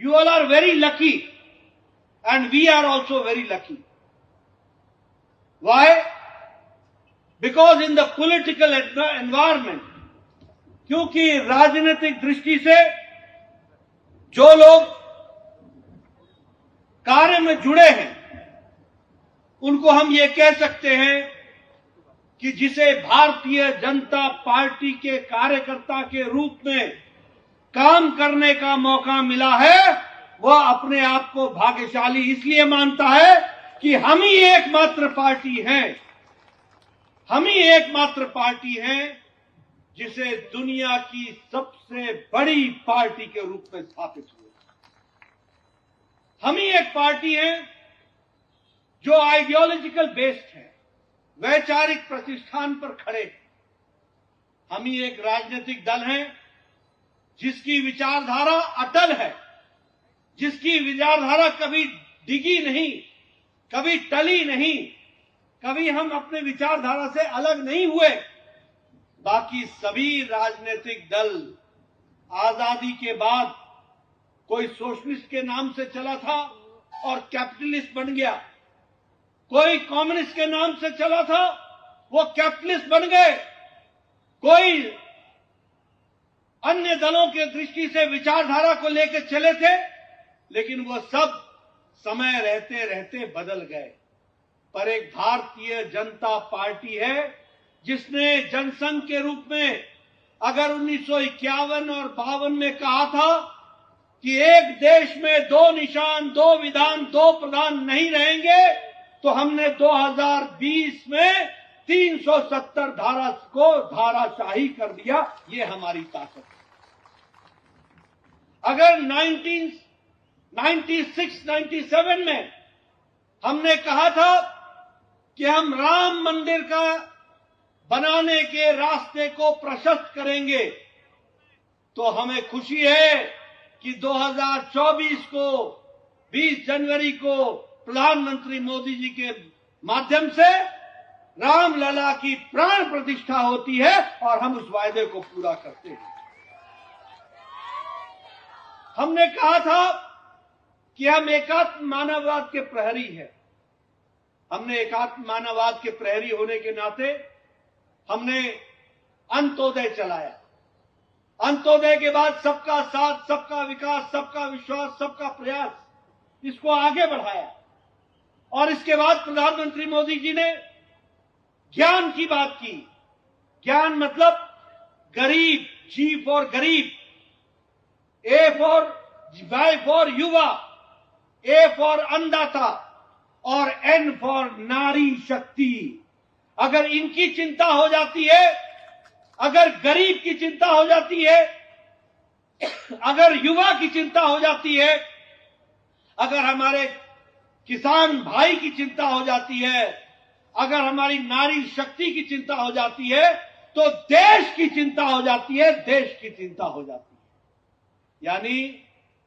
You all are very lucky, and we are also very lucky. Why? Because in the political environment, क्योंकि राजनीतिक दृष्टि से जो लोग कार्य में जुड़े हैं, उनको हम ये कह सकते हैं कि जिसे भारतीय जनता पार्टी के कार्यकर्ता के रूप में काम करने का मौका मिला है, वह अपने आप को भाग्यशाली इसलिए मानता है कि हम ही एकमात्र पार्टी हैं, हम ही एकमात्र पार्टी हैं जिसे दुनिया की सबसे बड़ी पार्टी के रूप में स्थापित हुए। हम ही एक पार्टी है जो आइडियोलॉजिकल बेस्ड है, वैचारिक प्रतिष्ठान पर खड़े हैं। हम ही एक राजनीतिक दल है जिसकी विचारधारा अटल है, जिसकी विचारधारा कभी डिगी नहीं, कभी टली नहीं, कभी हम अपने विचारधारा से अलग नहीं हुए। बाकी सभी राजनीतिक दल आजादी के बाद कोई सोशलिस्ट के नाम से चला था और कैपिटलिस्ट बन गया, कोई कम्युनिस्ट के नाम से चला था, वो कैपिटलिस्ट बन गए, कोई अन्य दलों के दृष्टि से विचारधारा को लेकर चले थे, लेकिन वो सब समय रहते रहते बदल गए। पर एक भारतीय जनता पार्टी है जिसने जनसंघ के रूप में अगर 1951 और 52 में कहा था कि एक देश में दो निशान, दो विधान, दो प्रधान नहीं रहेंगे, तो हमने 2020 में 370 धारा को धाराशाही कर दिया। ये हमारी ताकत है। अगर 1996-97 में हमने कहा था कि हम राम मंदिर का बनाने के रास्ते को प्रशस्त करेंगे, तो हमें खुशी है कि 2024 को 20 जनवरी को प्रधानमंत्री मोदी जी के माध्यम से रामलला की प्राण प्रतिष्ठा होती है और हम उस वायदे को पूरा करते हैं। हमने कहा था कि हम एकात्म मानववाद के प्रहरी हैं। हमने एकात्म मानववाद के प्रहरी होने के नाते हमने अंत्योदय चलाया। अंत्योदय के बाद सबका साथ, सबका विकास, सबका विश्वास, सबका प्रयास, इसको आगे बढ़ाया। और इसके बाद प्रधानमंत्री मोदी जी ने ज्ञान की बात की। ज्ञान मतलब गरीब, जी फॉर गरीब, वाई फॉर युवा, ए फॉर अन्नदाता और एन फॉर नारी शक्ति। अगर इनकी चिंता हो जाती है, अगर गरीब की चिंता हो जाती है, अगर युवा की चिंता हो जाती है, अगर हमारे किसान भाई की चिंता हो जाती है, अगर हमारी नारी शक्ति की चिंता हो जाती है, तो देश की चिंता हो जाती है, देश की चिंता हो जाती है। यानी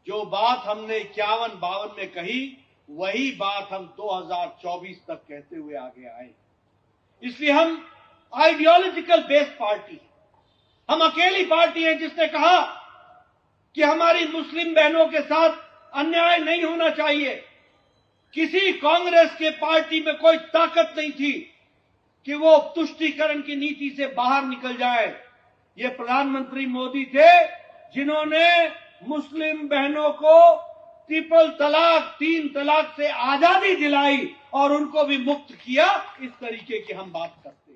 जो बात हमने 51-52 में कही, वही बात हम 2024 तक कहते हुए आगे आए। इसलिए हम आइडियोलॉजिकल बेस्ड पार्टी है। हम अकेली पार्टी है जिसने कहा कि हमारी मुस्लिम बहनों के साथ अन्याय नहीं होना चाहिए। किसी कांग्रेस के पार्टी में कोई ताकत नहीं थी कि वो तुष्टीकरण की नीति से बाहर निकल जाए। ये प्रधानमंत्री मोदी थे जिन्होंने मुस्लिम बहनों को ट्रिपल तलाक, 3 तलाक से आजादी दिलाई और उनको भी मुक्त किया। इस तरीके की हम बात करते हैं।